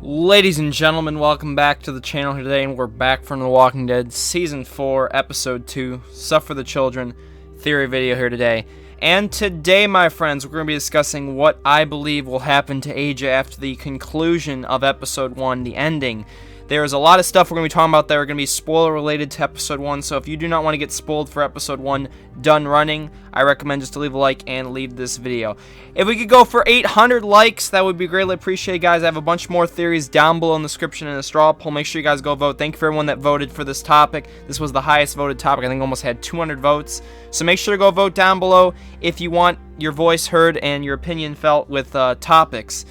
Ladies and gentlemen, welcome back to the channel here today, and we're back from The Walking Dead Season 4, Episode 2, Stuff for the Children, theory video here today. And today, my friends, we're going to be discussing what I believe will happen to AJ after the conclusion of Episode 1, the ending. There's a lot of stuff we're going to be talking about that are going to be spoiler related to Episode 1, so if you do not want to get spoiled for Episode 1 done running, I recommend just to leave a like and leave this video. If we could go for 800 likes, that would be greatly appreciated, guys. I have a bunch more theories down below in the description in a straw poll. Make sure you guys go vote. Thank you for everyone that voted for this topic. This was the highest voted topic. I think almost had 200 votes. So make sure to go vote down below if you want your voice heard and your opinion felt with topics.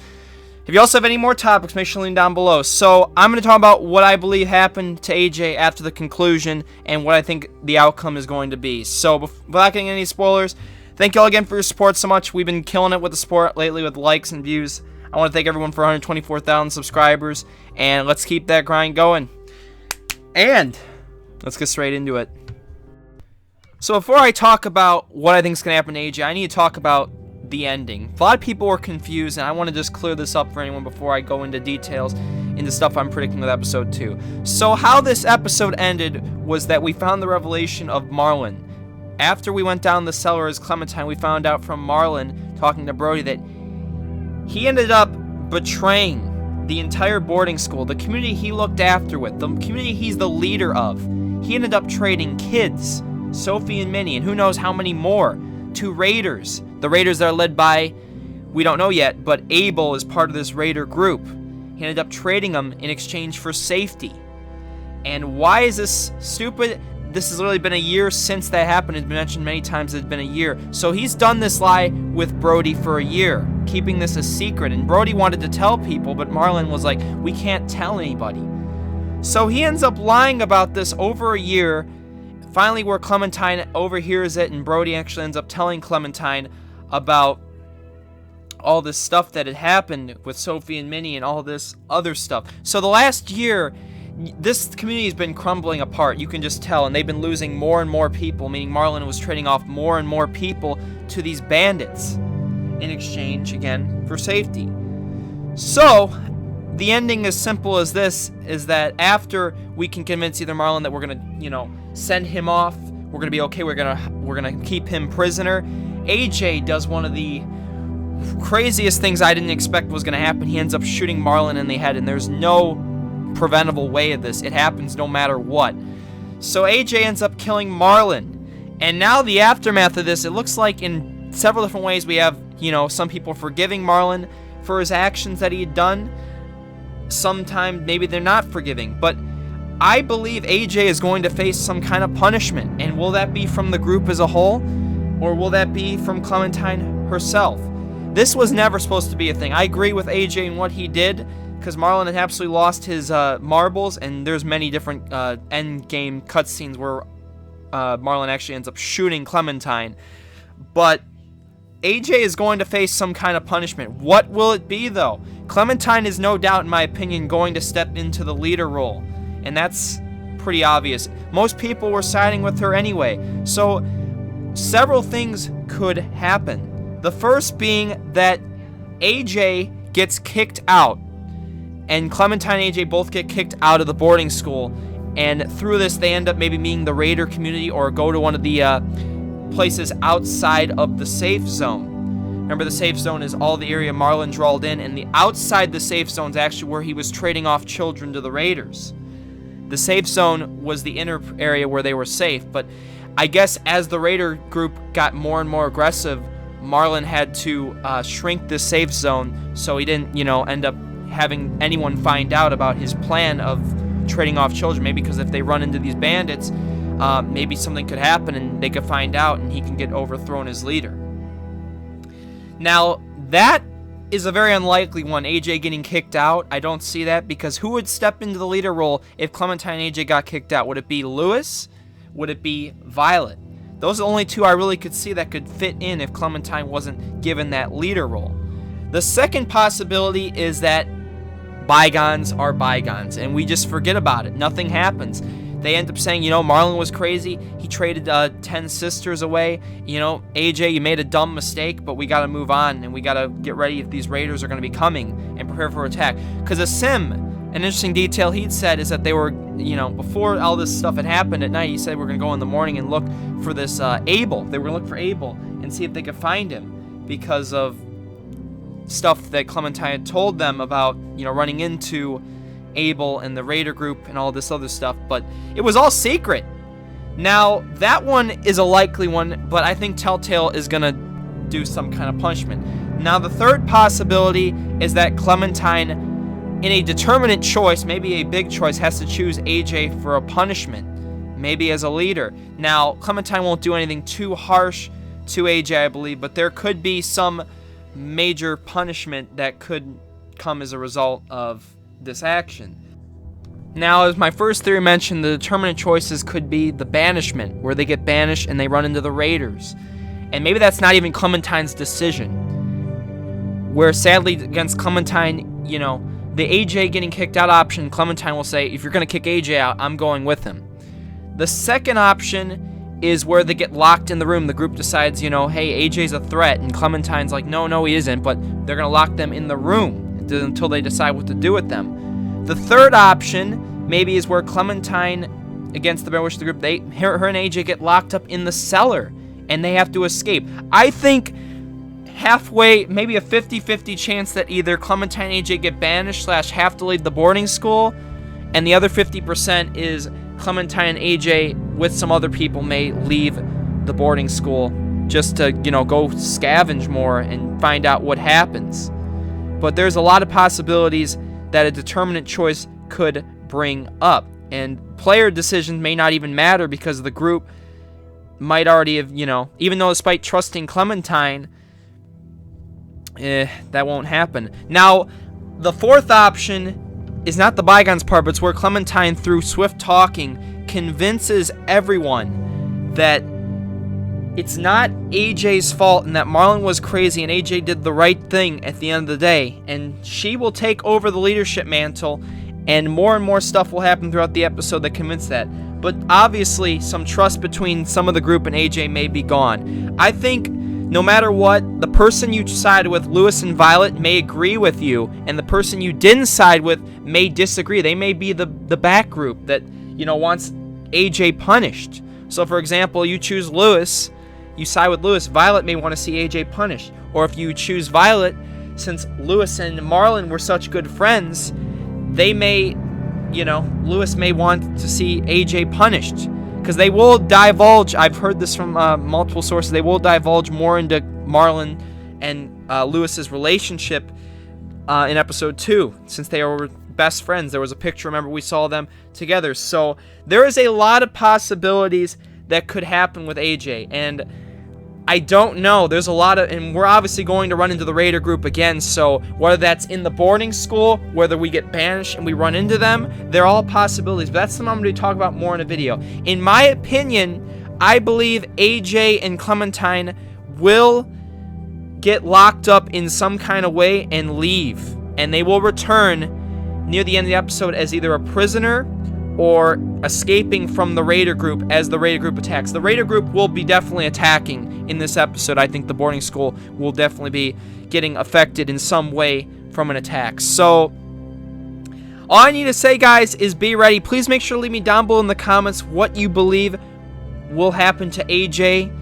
If you also have any more topics, make sure to leave down below. So I'm going to talk about what I believe happened to AJ after the conclusion and what I think the outcome is going to be. So without getting any spoilers, thank you all again for your support so much. We've been killing it with the support lately with likes and views. I want to thank everyone for 124,000 subscribers, and let's keep that grind going. And let's get straight into it. So before I talk about what I think is going to happen to AJ, I need to talk about the ending. A lot of people were confused, and I want to just clear this up for anyone before I go into details into stuff I'm predicting with episode 2. So how this episode ended was that we found the revelation of Marlon. After we went down the cellar as Clementine, we found out from Marlon talking to Brody that he ended up betraying the entire boarding school, the community he looked after with, the community he's the leader of. He ended up trading kids, Sophie and Minnie, and who knows how many more, to raiders. The raiders that are led by, we don't know yet, but Abel is part of this raider group. He ended up trading them in exchange for safety. And why is this stupid? This has literally been a year since that happened. It's been mentioned many times it's been a year. So he's done this lie with Brody for a year, keeping this a secret. And Brody wanted to tell people, but Marlon was like, we can't tell anybody. So he ends up lying about this over a year. Finally, where Clementine overhears it, and Brody actually ends up telling Clementine about all this stuff that had happened with Sophie and Minnie and all this other stuff. So the last year, this community has been crumbling apart. You can just tell, and they've been losing more and more people, meaning Marlon was trading off more and more people to these bandits in exchange, again, for safety. So the ending is simple as this, is that after we can convince either Marlon that we're gonna, send him off, we're gonna be okay, we're gonna keep him prisoner, AJ does one of the craziest things I didn't expect was gonna happen. He ends up shooting Marlon in the head, and there's no preventable way of this. It happens no matter what. So AJ ends up killing Marlon, and now the aftermath of this, it looks like in several different ways we have, some people forgiving Marlon for his actions that he had done. Sometimes maybe they're not forgiving, but I believe AJ is going to face some kind of punishment. And will that be from the group as a whole, or will that be from Clementine herself? This was never supposed to be a thing. I agree with AJ in what he did, because Marlon had absolutely lost his marbles, and there's many different end game cutscenes where Marlon actually ends up shooting Clementine. But AJ is going to face some kind of punishment. What will it be, though? Clementine is no doubt, in my opinion, going to step into the leader role, and that's pretty obvious. Most people were siding with her anyway, so several things could happen. The first being that AJ gets kicked out, and Clementine and AJ both get kicked out of the boarding school, and through this they end up maybe meeting the raider community or go to one of the places outside of the safe zone. Remember, the safe zone is all the area Marlon drawled in, and the outside the safe zone is actually where he was trading off children to the raiders. The safe zone was the inner area where they were safe, but I guess as the raider group got more and more aggressive, Marlon had to shrink the safe zone so he didn't, end up having anyone find out about his plan of trading off children. Maybe because if they run into these bandits, maybe something could happen and they could find out and he can get overthrown as leader. Now, that is a very unlikely one, AJ getting kicked out. I don't see that, because who would step into the leader role if Clementine and AJ got kicked out? Would it be Lewis? Would it be Violet? Those are the only two I really could see that could fit in if Clementine wasn't given that leader role. The second possibility is that bygones are bygones, and we just forget about it. Nothing happens. They end up saying, you know, Marlon was crazy. He traded 10 sisters away. You know, AJ, you made a dumb mistake, but we got to move on, and we got to get ready if these raiders are going to be coming and prepare for attack. Because a sim, an interesting detail he'd said is that they were, you know, before all this stuff had happened at night, he said we're going to go in the morning and look for this Abel. They were going to look for Abel and see if they could find him because of stuff that Clementine had told them about, you know, running into Abel and the raider group and all this other stuff, but it was all secret. Now, that one is a likely one, but I think Telltale is going to do some kind of punishment. Now, the third possibility is that Clementine, in a determinate choice, maybe a big choice, has to choose AJ for a punishment, maybe as a leader. Now, Clementine won't do anything too harsh to AJ, I believe, but there could be some major punishment that could come as a result of this action. Now, as my first theory mentioned, the determinate choices could be the banishment, where they get banished and they run into the raiders. And maybe that's not even Clementine's decision. Where sadly, against Clementine, you know, the AJ getting kicked out option, Clementine will say, if you're going to kick AJ out, I'm going with him. The second option is where they get locked in the room. The group decides, you know, hey, AJ's a threat, and Clementine's like, no, he isn't, but they're going to lock them in the room until they decide what to do with them. The third option maybe is where Clementine, against the better wish of the group, her and AJ get locked up in the cellar and they have to escape. I think halfway, maybe a 50-50 chance that either Clementine and AJ get banished / have to leave the boarding school, and the other 50% is Clementine and AJ with some other people may leave the boarding school just to, you know, go scavenge more and find out what happens. But there's a lot of possibilities that a determinate choice could bring up. And player decisions may not even matter because the group might already have, you know, even though despite trusting Clementine, that won't happen. Now, the fourth option is not the bygones part, but it's where Clementine, through swift talking, convinces everyone that it's not AJ's fault and that Marlon was crazy and AJ did the right thing at the end of the day. And she will take over the leadership mantle, and more stuff will happen throughout the episode that convince that. But obviously, some trust between some of the group and AJ may be gone. I think no matter what, the person you sided with, Lewis and Violet, may agree with you, and the person you didn't side with may disagree. They may be the back group that, you know, wants AJ punished. So, for example, you choose Lewis, you side with Lewis, Violet may want to see AJ punished. Or if you choose Violet, since Lewis and Marlon were such good friends, they may, you know, Lewis may want to see AJ punished. Because they will divulge, I've heard this from multiple sources, they will divulge more into Marlon and Lewis's relationship in episode 2, since they were best friends. There was a picture, remember, we saw them together. So there is a lot of possibilities that could happen with AJ, and I don't know. There's a lot of, and we're obviously going to run into the Raider group again, so whether that's in the boarding school, whether we get banished and we run into them, they're all possibilities, but that's something I'm going to talk about more in a video. In my opinion, I believe AJ and Clementine will get locked up in some kind of way and leave, and they will return near the end of the episode as either a prisoner or escaping from the Raider group as the Raider group attacks. The Raider group will be definitely attacking in this episode. I think the boarding school will definitely be getting affected in some way from an attack. So, all I need to say, guys, is be ready. Please make sure to leave me down below in the comments what you believe will happen to AJ,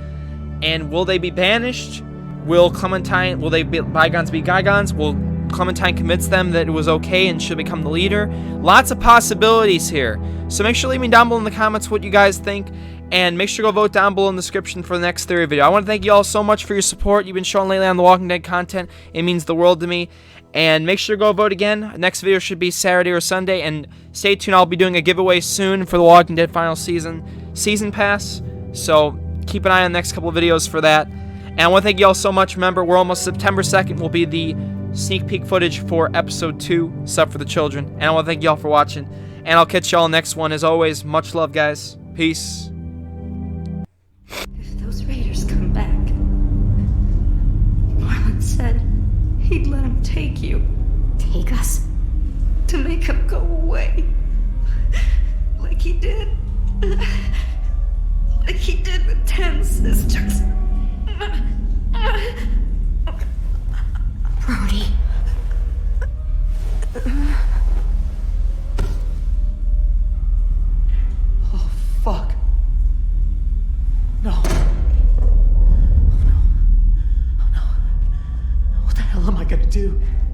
and will they be banished? Will Clementine, will they be bygones be bygones? Will Clementine convince them that it was okay and should become the leader? Lots of possibilities here. So make sure to leave me down below in the comments what you guys think, and make sure to go vote down below in the description for the next theory video. I want to thank you all so much for your support you've been showing lately on The Walking Dead content. It means the world to me. And make sure to go vote again. Next video should be Saturday or Sunday, and stay tuned. I'll be doing a giveaway soon for The Walking Dead final season pass. So keep an eye on the next couple of videos for that. And I want to thank you all so much. Remember, we're almost September 2nd will be the sneak peek footage for episode 2, Stuff for the Children. And I want to thank you all for watching, and I'll catch y'all next one. As always, much love, guys. Peace. If those raiders come back, Marlon said he'd let them take you. Take us? To make them go away. Like he did do.